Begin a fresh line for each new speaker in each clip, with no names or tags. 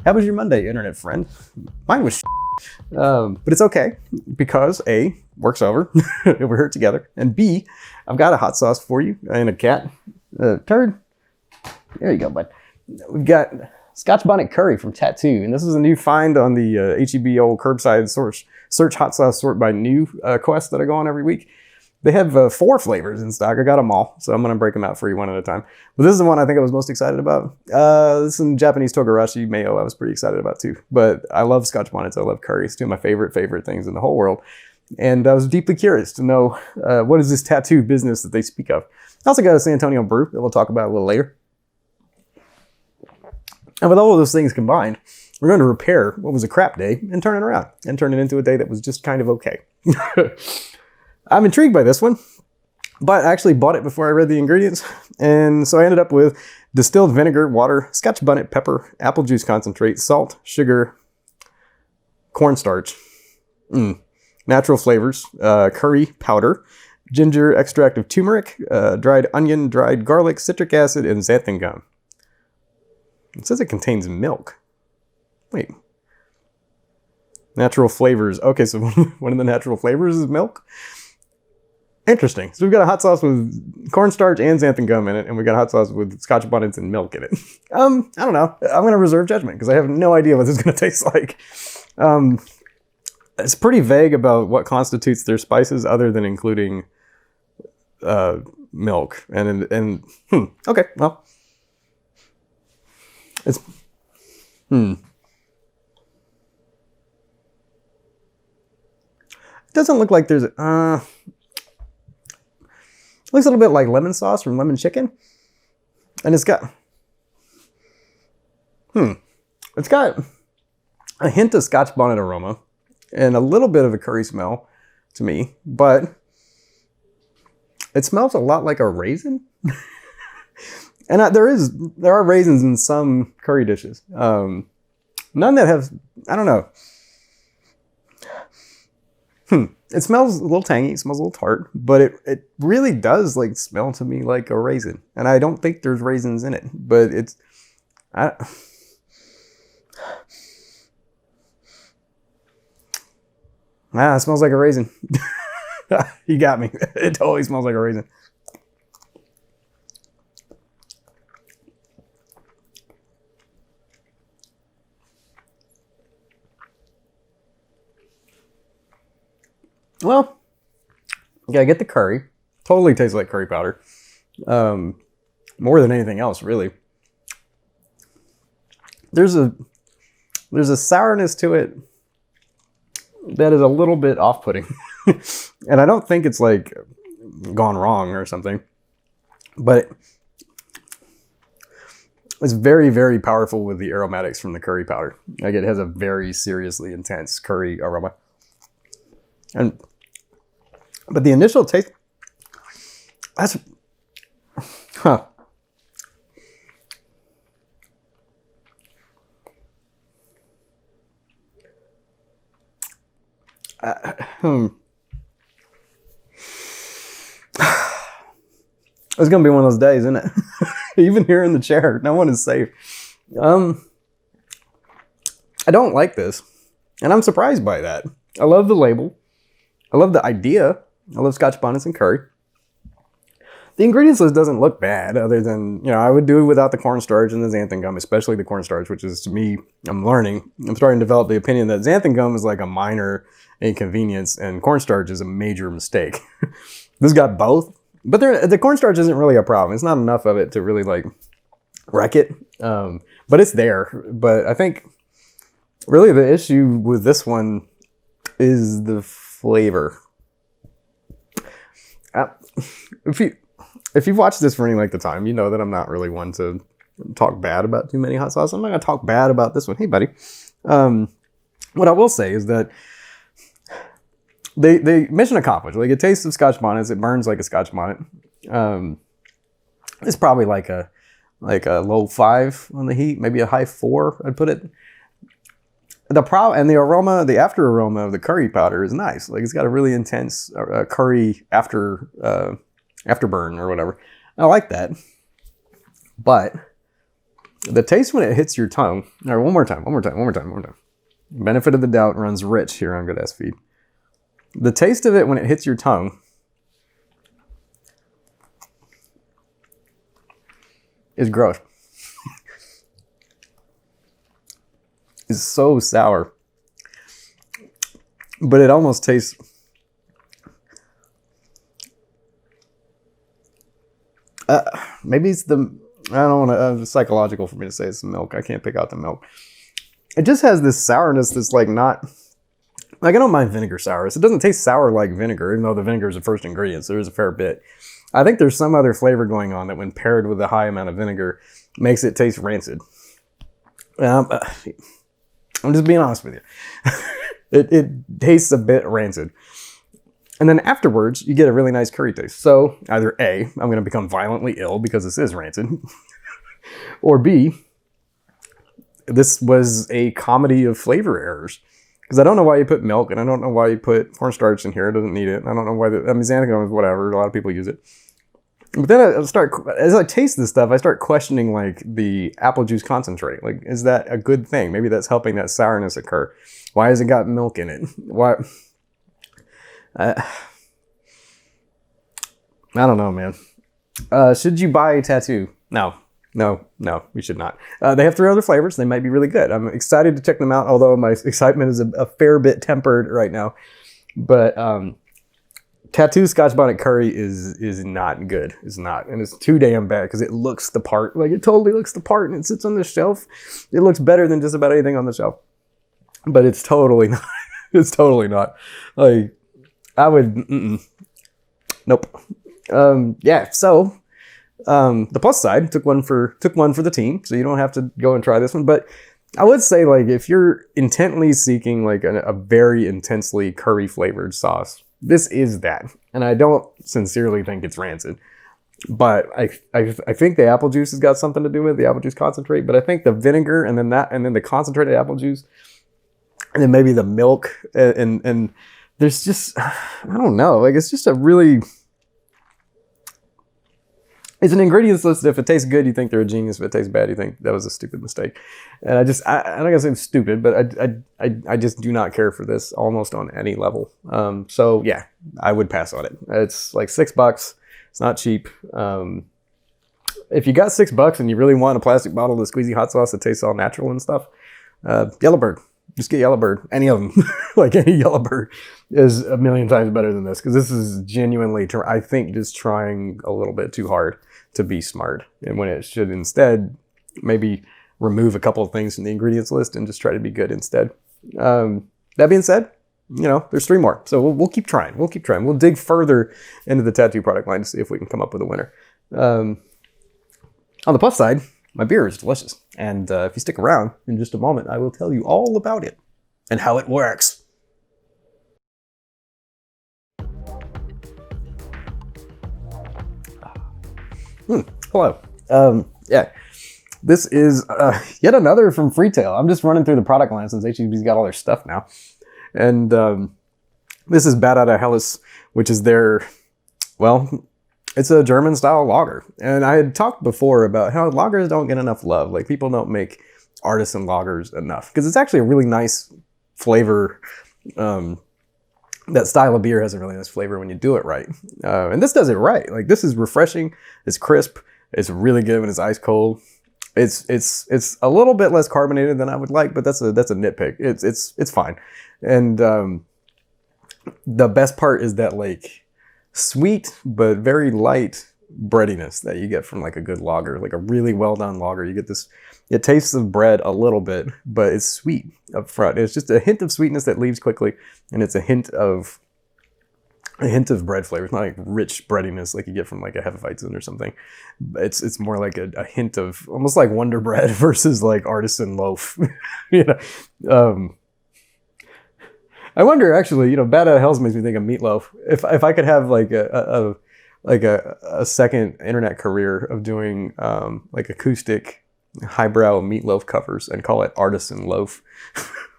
How was your Monday, internet friend? Mine was but it's okay because A, work's over, we're here together, and B, I've got a hot sauce for you and a cat turd. There you go, bud. We've got Scotch Bonnet Curry from Tattoo, and this is a new find on the HEB old curbside search hot sauce sort by new quest that I go on every week. They have 4 flavors in stock. I got them all, so I'm going to break them out for you one at a time. But this is the one I think I was most excited about. This is Japanese togarashi mayo I was pretty excited about too. But I love Scotch Bonnets. I love curry. It's 2 of my favorite things in the whole world. And I was deeply curious to know what is this Tattoo business that they speak of. I also got a San Antonio brew that we'll talk about a little later. And with all of those things combined, we're going to repair what was a crap day and turn it around and turn it into a day that was just kind of okay. I'm intrigued by this one, but I actually bought it before I read the ingredients. And so I ended up with distilled vinegar, water, Scotch bonnet pepper, apple juice concentrate, salt, sugar, cornstarch, natural flavors, curry powder, ginger extract of turmeric, dried onion, dried garlic, citric acid, and xanthan gum. It says it contains milk. Wait. Natural flavors. Okay, so one of the natural flavors is milk? Interesting. So we've got a hot sauce with cornstarch and xanthan gum in it, and we've got a hot sauce with Scotch bonnets and milk in it. I don't know. I'm going to reserve judgment because I have no idea what this is going to taste like. It's pretty vague about what constitutes their spices other than including milk. Okay, well. It's... It doesn't look like there's a... looks a little bit like lemon sauce from Lemon Chicken. And it's got... It's got a hint of Scotch bonnet aroma and a little bit of a curry smell to me, but it smells a lot like a raisin. And there are raisins in some curry dishes. None that have, I don't know. It smells a little tangy, it smells a little tart, but it really does like smell to me like a raisin. And I don't think there's raisins in it, but it smells like a raisin. You got me. It totally smells like a raisin. Well, you gotta get the curry. Totally tastes like curry powder. More than anything else, really. There's a sourness to it that is a little bit off-putting. And I don't think it's like gone wrong or something. But it's very, very powerful with the aromatics from the curry powder. Like it has a very seriously intense curry aroma. But the initial taste, that's, It's gonna be one of those days, isn't it? Even here in the chair, no one is safe. I don't like this, and I'm surprised by that. I love the label. I love the idea. I love Scotch bonnets and curry. The ingredients list doesn't look bad, other than, I would do it without the cornstarch and the xanthan gum, especially the cornstarch, which is, to me, I'm starting to develop the opinion that xanthan gum is like a minor inconvenience and cornstarch is a major mistake. This got both, but the cornstarch isn't really a problem. It's not enough of it to really like wreck it, but it's there. But I think really the issue with this one is the flavor. If you've watched this for any length of time, you know that I'm not really one to talk bad about too many hot sauces. I'm not going to talk bad about this one. Hey, buddy. What I will say is that they mission accomplished. Like, it tastes of Scotch bonnets. It burns like a Scotch bonnet. It's probably like a low 5 on the heat, maybe a high 4, I'd put it. The aroma, the after aroma of the curry powder is nice. Like, it's got a really intense curry afterburn or whatever. I like that. But The taste when it hits your tongue. All right, one more time. Benefit of the doubt runs rich here on Good Ass Feed. The taste of it when it hits your tongue is gross. It's so sour. But it almost tastes... maybe it's the... I don't want to... it's psychological for me to say it's the milk. I can't pick out the milk. It just has this sourness that's like not... Like, I don't mind vinegar sourness. It doesn't taste sour like vinegar, even though the vinegar is the first ingredient, so there's a fair bit. I think there's some other flavor going on that when paired with a high amount of vinegar makes it taste rancid. I'm just being honest with you. It tastes a bit rancid. And then afterwards, you get a really nice curry taste. So either A, I'm going to become violently ill because this is rancid, or B, this was a comedy of flavor errors. Because I don't know why you put milk, and I don't know why you put cornstarch in here. It doesn't need it. I don't know why. Xanthan is whatever. A lot of people use it. But then as I taste this stuff, I start questioning like the apple juice concentrate. Like, is that a good thing? Maybe that's helping that sourness occur. Why has it got milk in it? Why? I don't know, man. Should you buy a tattoo? No, you should not. They have 3 other flavors. They might be really good. I'm excited to check them out, although my excitement is a fair bit tempered right now. But Tattoo Scotch Bonnet Curry is not good. It's not. And it's too damn bad because it looks the part. Like, it totally looks the part, and it sits on the shelf. It looks better than just about anything on the shelf. But it's totally not. It's totally not. Like, I would... Nope. Yeah, so... the plus side, took one for the team, so you don't have to go and try this one. But I would say, like, if you're intently seeking like a very intensely curry flavored sauce, this is that. And I don't sincerely think it's rancid, but I think the apple juice has got something to do with it, the apple juice concentrate. But I think the vinegar and then the concentrated apple juice, and then maybe the milk and there's just, I don't know, like, it's just a really... It's an ingredients list. If it tastes good, you think they're a genius. If it tastes bad, you think that was a stupid mistake. And I'm not gonna say it's stupid, but I just do not care for this almost on any level. So yeah, I would pass on it. It's like $6. It's not cheap. If you got $6 and you really want a plastic bottle of squeezy hot sauce that tastes all natural and stuff, Yellowbird. Just get Yellowbird. Any of them. Like, any Yellowbird is a million times better than this, because this is genuinely, I think, just trying a little bit too hard to be smart, and when it should instead maybe remove a couple of things from the ingredients list and just try to be good instead. That being said, you know, there's 3 more, so we'll keep trying. We'll dig further into the tattoo product line to see if we can come up with a winner. On the plus side, my beer is delicious, and if you stick around in just a moment, I will tell you all about it and how it works. Hello. Yeah, this is yet another from Freetail. I'm just running through the product line since HEB's got all their stuff now. And this is Bat Outta Helles, which is their, well, it's a German style lager. And I had talked before about how lagers don't get enough love. Like, people don't make artisan lagers enough, because it's actually a really nice flavor. That style of beer has a really nice flavor when you do it right. And this does it right. Like, this is refreshing. It's crisp. It's really good when it's ice cold. It's a little bit less carbonated than I would like, but that's a nitpick. It's fine. And the best part is that, like, sweet but very light breadiness that you get from like a good lager, like a really well done lager. You get this, it tastes of bread a little bit, but it's sweet up front. It's just a hint of sweetness that leaves quickly, and it's a hint of bread flavor. It's not like rich breadiness like you get from like a Hefeweizen or something. It's more like a hint of almost like Wonder Bread versus like artisan loaf. You know. I wonder, actually, you know, Bat Outta Helles makes me think of meatloaf. If I could have like a second internet career of doing like acoustic highbrow meatloaf covers and call it artisan loaf,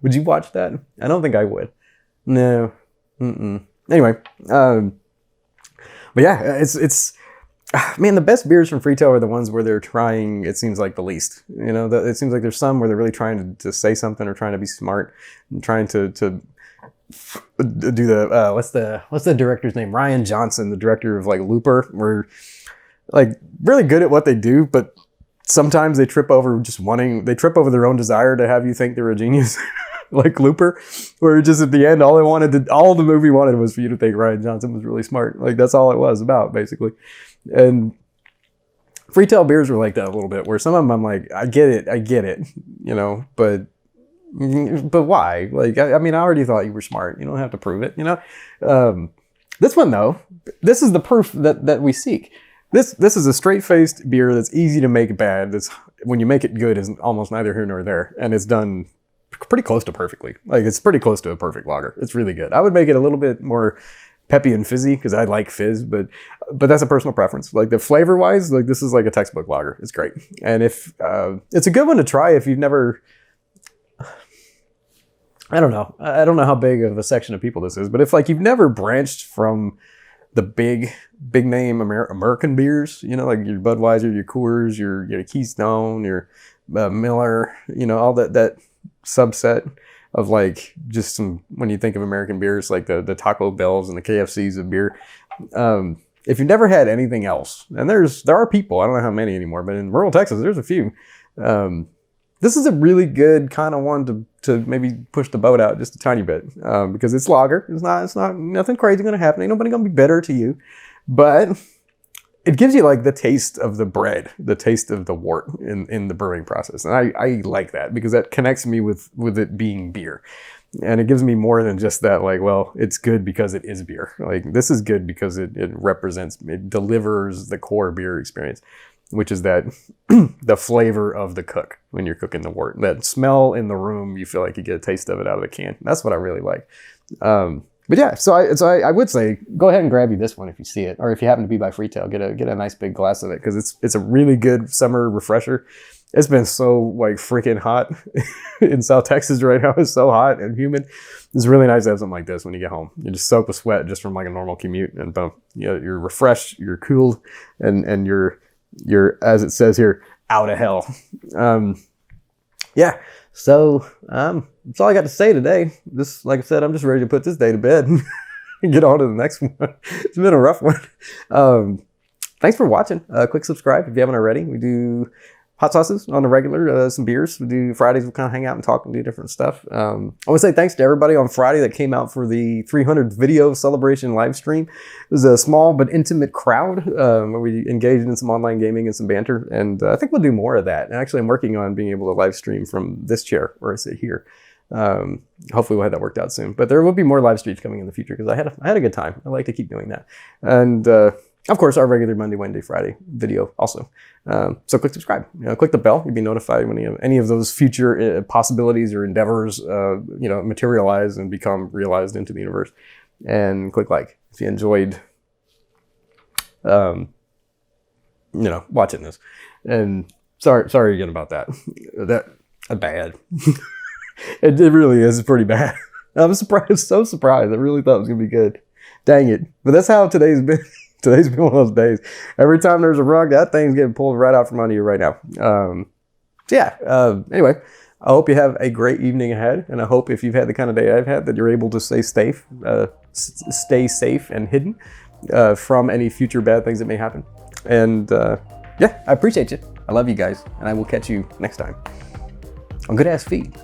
would you watch that? I don't think I would. No. Anyway, but yeah, it's Man, the best beers from Freetail are the ones where they're trying, it seems like, the least. You know, it seems like there's some where they're really trying to say something or trying to be smart and trying to do the, what's the director's name? Ryan Johnson, the director of like Looper, where like really good at what they do, but sometimes they trip over their own desire to have you think they're a genius. Like Looper, where just at the end, all the movie wanted was for you to think Ryan Johnson was really smart. Like that's all it was about, basically. And Freetail beers were like that a little bit, where some of them I'm like, I get it, you know, but why? Like, I mean, I already thought you were smart. You don't have to prove it, you know? This one though, this is the proof that we seek. This is a straight-faced beer that's easy to make bad. That's, when you make it good, is almost neither here nor there. And it's done pretty close to perfectly. Like, it's pretty close to a perfect lager. It's really good. I would make it a little bit more peppy and fizzy because I like fizz, but that's a personal preference. Like, the flavor-wise, like, this is like a textbook lager. It's great. And if it's a good one to try if you've never... I don't know how big of a section of people this is, but if like you've never branched from the big name American beers, you know, like your Budweiser, your Coors, your Keystone, your Miller, you know, all that subset of like just some, when you think of American beers, like the Taco Bells and the KFCs of beer. If you've never had anything else, and there are people, I don't know how many anymore, but in rural Texas, there's a few. This is a really good kind of one to maybe push the boat out just a tiny bit, because it's lager. It's not nothing crazy going to happen. Ain't nobody going to be bitter to you, but it gives you like the taste of the bread, the taste of the wort in the brewing process. And I like that because that connects me with it being beer. And it gives me more than just that, like, well, it's good because it is beer. Like, this is good because it delivers the core beer experience, which is that the flavor of the cook when you're cooking the wort. That smell in the room, you feel like you get a taste of it out of the can. That's what I really like. But yeah, so I would say go ahead and grab you this one if you see it, or if you happen to be by Freetail, get a nice big glass of it, because it's a really good summer refresher. It's been so like freaking hot in South Texas right now. It's so hot and humid. It's really nice to have something like this when you get home. You just soak with sweat just from like a normal commute, and boom, you're refreshed, you're cooled, and you're, as it says here, out of hell. Yeah. So that's all I got to say today. This, like I said, I'm just ready to put this day to bed and get on to the next one. It's been a rough one. Thanks for watching. Quick subscribe if you haven't already. We do hot sauces on the regular, some beers. We do Fridays, we kind of hang out and talk and do different stuff. I want to say thanks to everybody on Friday that came out for the 300th video celebration live stream. It was a small but intimate crowd where we engaged in some online gaming and some banter. And I think we'll do more of that. And actually, I'm working on being able to live stream from this chair where I sit here. Hopefully we'll have that worked out soon. But there will be more live streams coming in the future because I had a good time. I like to keep doing that. And of course, our regular Monday, Wednesday, Friday video also. So click subscribe. Click the bell. You'll be notified when any of those future possibilities or endeavors, materialize and become realized into the universe. And click like if you enjoyed, watching this. And sorry again about that. That's bad. It really is pretty bad. I'm surprised, so surprised. I really thought it was gonna be good. Dang it! But that's how today's been. Today's been one of those days. Every time there's a rug, that thing's getting pulled right out from under you right now. Anyway, I hope you have a great evening ahead. And I hope if you've had the kind of day I've had that you're able to stay safe and hidden from any future bad things that may happen. And I appreciate you. I love you guys. And I will catch you next time on Good Ass Feed.